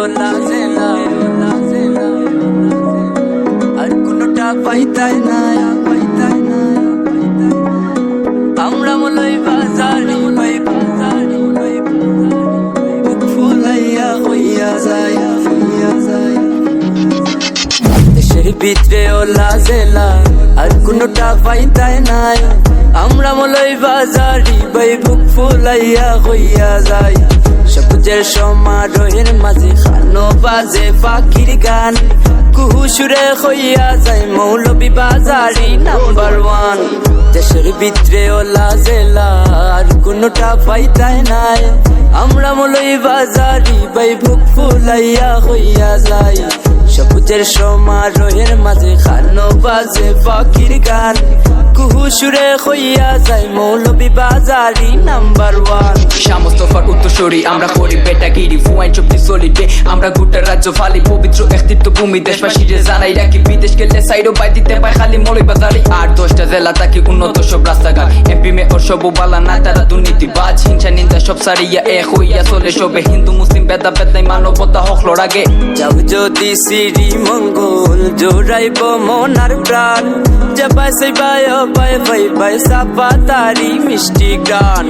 OLA জেলা আর কোনটা পাইতাই না আমরা মলই বাজারি ফুলাইয়া হইয়া যায় দেশের ভিতরে ওলা জেলা আর কোনটা পাইতাই নাই আমরা মলই বাজারি বাই বুক ফুলাইয়া হইয়া যায় সবুজের সমারোহের মাঝে খানো বাজে পাখির গান কুহু সুরে হইয়া যায় মৌলভী বাজারি নাম্বার ওয়ান দেশের ভিতরে ওলা জেলা আর কোনটা পাইতাই নাই আমরা মলই বাজারি বাই বুক ফুলাইয়া হইয়া যায় সবুজের সমারোহের মাঝে খানো বাজে পাখির গান কুহু সুরে হইয়া যায় মৌলভী বাজারি নাম্বার ওয়ান শামস্তফার উত্তরসূরি আমরা করি বেটাগিরি ফুয়াইন চুক্তি সলিডে আমরা গোটা রাজ্য ফালি পবিত্র একটিত্ব ভূমি দেশবাসীরে জানাই রাখি বিদেশ গেলে সাইডও বাই দিতে পাই খালি মৌলভী বাজারি আর 10টা জেলা থাকি উন্নত সব রাস্তাঘাট এমপি মেয়র সব বালা না তারা দুর্নীতিবাজ হিংসা নিন্দা সব সারিয়া এক হইয়া চলে সবে হিন্দু মুসলিম বেদা বেদাই মানবতা হকলর আগে যাও যদি শ্রী মঙ্গল জোড়াইব মনার প্রাণ জবাই সেই বাই সাপা তারি মিষ্টি গান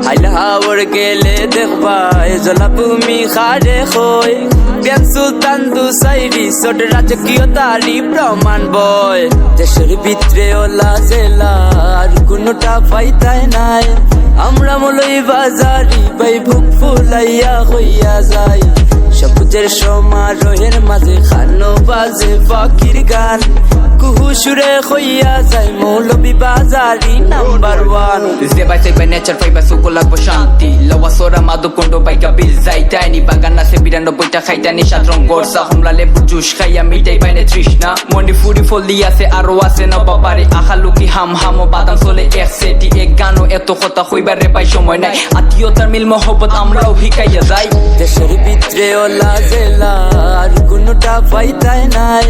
হাইলা হাওর গেলে দেখবাই জলাভূমি খারে খই জ্ঞান সুলতান দুসাইরি ছোট রাজকীয় তারি প্রমাণ বয় দেশের ভিতরে ওলা জেলা আর কোনটা পাইতাই নাই আমরা মলই বাজারি বাই বুক ফুলাইয়া হইয়া যায় সবুজের সমারোহের মাঝে খানো বাজে পাখির গান কুহু সুরে হইয়া যায় মৌলভী বাজারি নাম্বার ওয়ান জেবাই সেবাই নেচার পাইবা সুকো লাগবো শান্তি লওয়া সোরা মাদকুণ্ড বাইকা বিল যাই টাইনি বাগান আছে 92টা খাইতানি 7 রং গরসা হোমলা লেবু জুস খাইয়া মিটাই পাইনে তৃষ্ণা মনি ফুরি ফলি আছে আরো আছে না বাবারে আখালুকি হাম বাদাম চলে এক সেটি এক গানও এত কথা হইবারে পাই সময় নাই আত্মীয়তার মিল মহব্বত আমরাও ভিকাইয়া যাই দেশের ভিতরে ওলা জেলা আর কোনটা পাইতাই নাই।